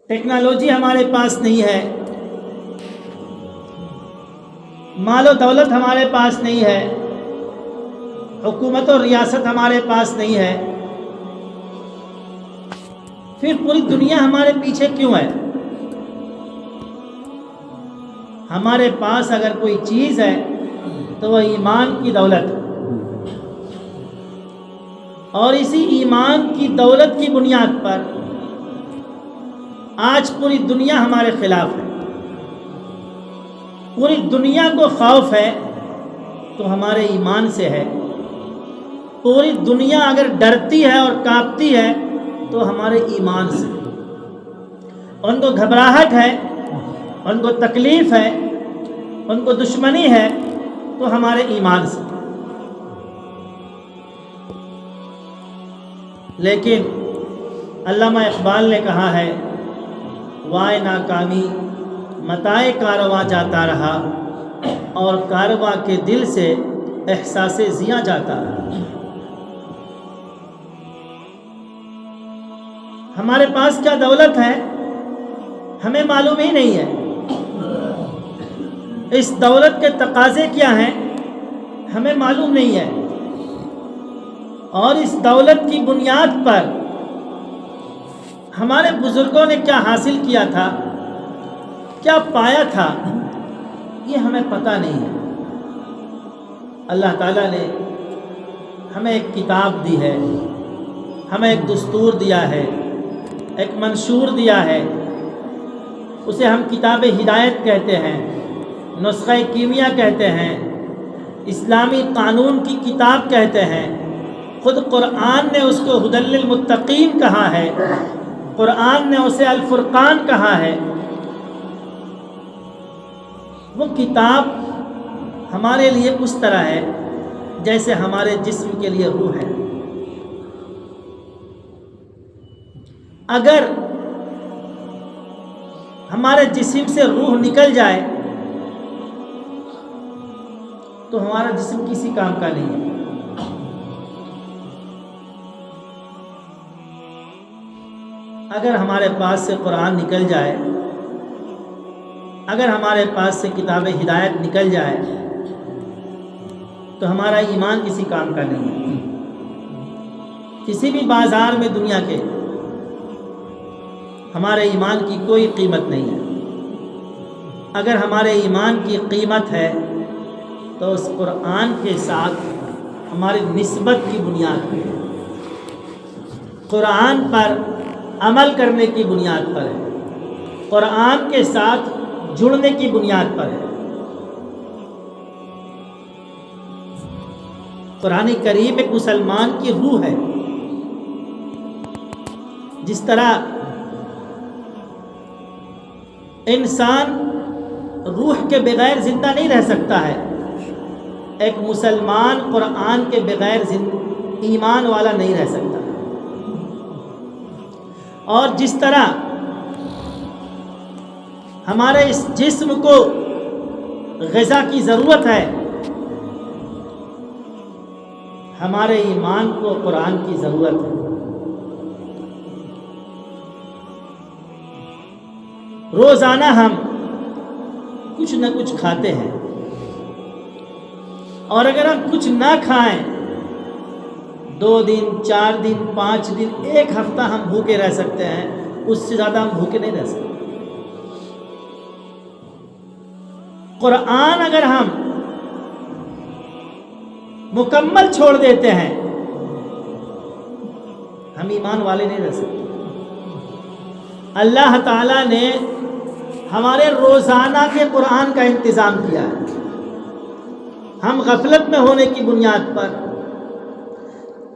Technology ہمارے پاس نہیں ہے، مال و دولت ہمارے پاس نہیں ہے، حکومت اور ریاست ہمارے پاس نہیں ہے، پھر پوری دنیا ہمارے پیچھے کیوں ہے؟ ہمارے پاس اگر کوئی چیز ہے تو وہ ایمان کی دولت ہے، اور اسی ایمان کی دولت کی بنیاد پر آج پوری دنیا ہمارے خلاف ہے، پوری دنیا کو خوف ہے تو ہمارے ایمان سے ہے، پوری دنیا اگر ڈرتی ہے اور کانپتی ہے تو ہمارے ایمان سے، ان کو گھبراہٹ ہے، ان کو تکلیف ہے، ان کو دشمنی ہے تو ہمارے ایمان سے۔ لیکن علامہ اقبال نے کہا ہے، وائے ناکامی متائے کارواں جاتا رہا اور کارواں کے دل سے احساس زیاں جاتا رہا۔ ہمارے پاس کیا دولت ہے ہمیں معلوم ہی نہیں ہے، اس دولت کے تقاضے کیا ہیں ہمیں معلوم نہیں ہے، اور اس دولت کی بنیاد پر ہمارے بزرگوں نے کیا حاصل کیا تھا، کیا پایا تھا، یہ ہمیں پتہ نہیں ہے۔ اللہ تعالیٰ نے ہمیں ایک کتاب دی ہے، ہمیں ایک دستور دیا ہے، ایک منشور دیا ہے، اسے ہم کتاب ہدایت کہتے ہیں، نسخہ کیمیا کہتے ہیں، اسلامی قانون کی کتاب کہتے ہیں۔ خود قرآن نے اس کو ھدی للمتقین کہا ہے، قرآن نے اسے الفرقان کہا ہے۔ وہ کتاب ہمارے لیے اس طرح ہے جیسے ہمارے جسم کے لیے روح ہے۔ اگر ہمارے جسم سے روح نکل جائے تو ہمارا جسم کسی کام کا نہیں ہے۔ اگر ہمارے پاس سے قرآن نکل جائے، اگر ہمارے پاس سے کتاب ہدایت نکل جائے تو ہمارا ایمان کسی کام کا نہیں ہے۔ کسی بھی بازار میں دنیا کے ہمارے ایمان کی کوئی قیمت نہیں ہے۔ اگر ہمارے ایمان کی قیمت ہے تو اس قرآن کے ساتھ ہماری نسبت کی بنیاد پر ہے، قرآن پر عمل کرنے کی بنیاد پر ہے، قرآن کے ساتھ جڑنے کی بنیاد پر ہے۔ قرآن کریم ایک مسلمان کی روح ہے۔ جس طرح انسان روح کے بغیر زندہ نہیں رہ سکتا ہے، ایک مسلمان قرآن کے بغیر ایمان والا نہیں رہ سکتا، اور جس طرح ہمارے اس جسم کو غذا کی ضرورت ہے، ہمارے ایمان کو قرآن کی ضرورت ہے۔ روزانہ ہم کچھ نہ کچھ کھاتے ہیں، اور اگر ہم کچھ نہ کھائیں 2 دن 4 دن 5 دن 1 ہفتہ ہم بھوکے رہ سکتے ہیں، اس سے زیادہ ہم بھوکے نہیں رہ سکتے۔ قرآن اگر ہم مکمل چھوڑ دیتے ہیں ہم ایمان والے نہیں رہ سکتے۔ اللہ تعالیٰ نے ہمارے روزانہ کے قرآن کا انتظام کیا ہے۔ ہم غفلت میں ہونے کی بنیاد پر،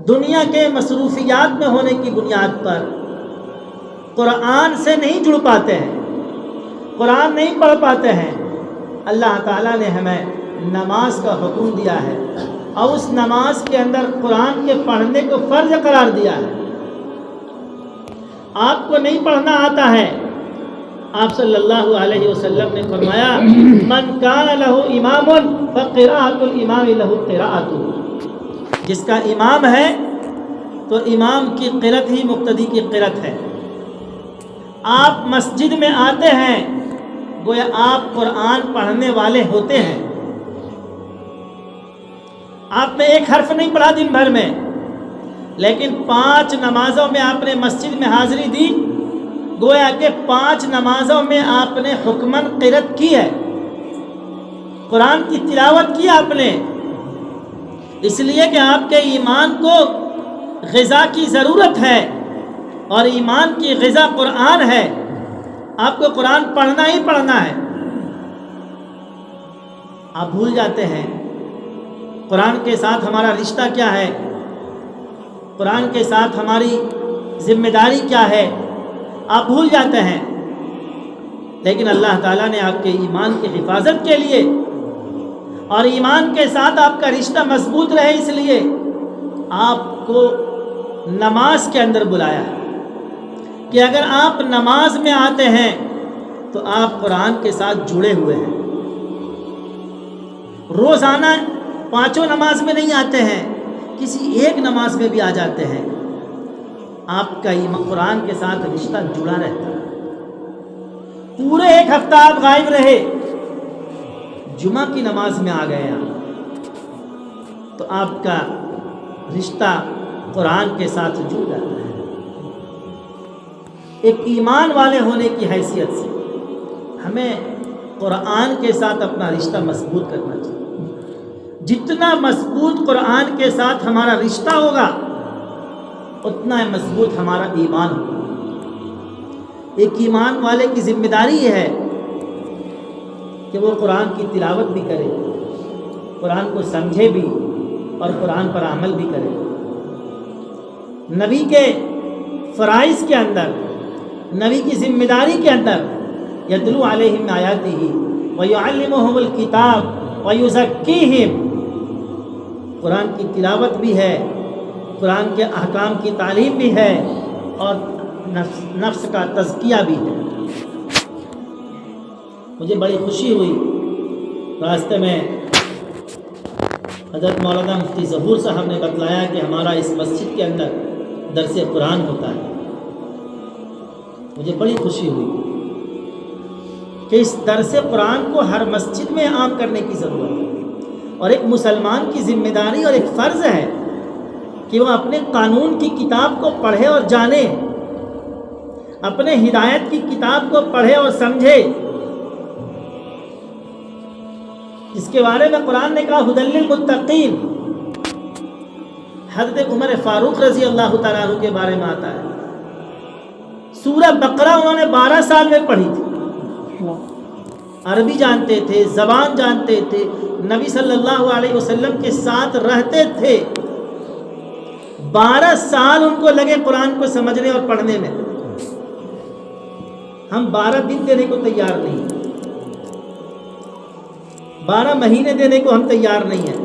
دنیا کے مصروفیات میں ہونے کی بنیاد پر قرآن سے نہیں جڑ پاتے ہیں، قرآن نہیں پڑھ پاتے ہیں۔ اللہ تعالیٰ نے ہمیں نماز کا حکم دیا ہے، اور اس نماز کے اندر قرآن کے پڑھنے کو فرض قرار دیا ہے۔ آپ کو نہیں پڑھنا آتا ہے، آپ صلی اللہ علیہ وسلم نے فرمایا من کان لہ امام فقراءۃ الامام لہ قراءۃ، جس کا امام ہے تو امام کی قرأت ہی مقتدی کی قرأت ہے۔ آپ مسجد میں آتے ہیں گویا آپ قرآن پڑھنے والے ہوتے ہیں. آپ نے ایک حرف نہیں پڑھا دن بھر میں، لیکن 5 نمازوں میں آپ نے مسجد میں حاضری دی، گویا کہ 5 نمازوں میں آپ نے حکمن قرأت کی ہے، قرآن کی تلاوت کی آپ نے. اس لیے کہ آپ کے ایمان کو غذا کی ضرورت ہے، اور ایمان کی غذا قرآن ہے. آپ کو قرآن پڑھنا ہی پڑھنا ہے. آپ بھول جاتے ہیں قرآن کے ساتھ ہمارا رشتہ کیا ہے، قرآن کے ساتھ ہماری ذمہ داری کیا ہے، آپ بھول جاتے ہیں. لیکن اللہ تعالیٰ نے آپ کے ایمان کی حفاظت کے لیے اور ایمان کے ساتھ آپ کا رشتہ مضبوط رہے، اس لیے آپ کو نماز کے اندر بلایا ہے کہ اگر آپ نماز میں آتے ہیں تو آپ قرآن کے ساتھ جڑے ہوئے ہیں. روزانہ 5 نماز میں نہیں آتے ہیں، کسی ایک نماز میں بھی آ جاتے ہیں، آپ کا قرآن کے ساتھ رشتہ جڑا رہتا ہے. پورے ایک ہفتہ آپ غائب رہے، جمعہ کی نماز میں آ گئے آپ، تو آپ کا رشتہ قرآن کے ساتھ جڑ جاتا ہے. ایک ایمان والے ہونے کی حیثیت سے ہمیں قرآن کے ساتھ اپنا رشتہ مضبوط کرنا چاہیے. جتنا مضبوط قرآن کے ساتھ ہمارا رشتہ ہوگا اتنا مضبوط ہمارا ایمان ہوگا. ایک ایمان والے کی ذمہ داری یہ ہے کہ وہ قرآن کی تلاوت بھی کرے، قرآن کو سمجھے بھی اور قرآن پر عمل بھی کرے. نبی کے فرائض کے اندر، نبی کی ذمہ داری کے اندر یتلو علیہم آیاتہ ویعلمہم الکتاب ویزکیہم، قرآن کی تلاوت بھی ہے، قرآن کے احکام کی تعلیم بھی ہے، اور نفس کا تزکیہ بھی ہے. مجھے بڑی خوشی ہوئی راستے میں حضرت مولانا مفتی ظہور صاحب نے بتلایا کہ ہمارا اس مسجد کے اندر درس قرآن ہوتا ہے. مجھے بڑی خوشی ہوئی کہ اس درس قرآن کو ہر مسجد میں عام کرنے کی ضرورت ہے، اور ایک مسلمان کی ذمہ داری اور ایک فرض ہے کہ وہ اپنے قانون کی کتاب کو پڑھے اور جانے، اپنے ہدایت کی کتاب کو پڑھے اور سمجھے. اس کے بارے میں قرآن نے کہا ھدی للمتقین. حضرت عمر فاروق رضی اللہ تعالیٰ عنہ کے بارے میں آتا ہے، سورہ بقرہ انہوں نے 12 سال میں پڑھی تھی، عربی جانتے تھے، زبان جانتے تھے، نبی صلی اللہ علیہ وسلم کے ساتھ رہتے تھے. 12 سال ان کو لگے قرآن کو سمجھنے اور پڑھنے میں. ہم 12 دن دینے کو تیار نہیں ہیں، 12 مہینے دینے کو ہم تیار نہیں ہیں.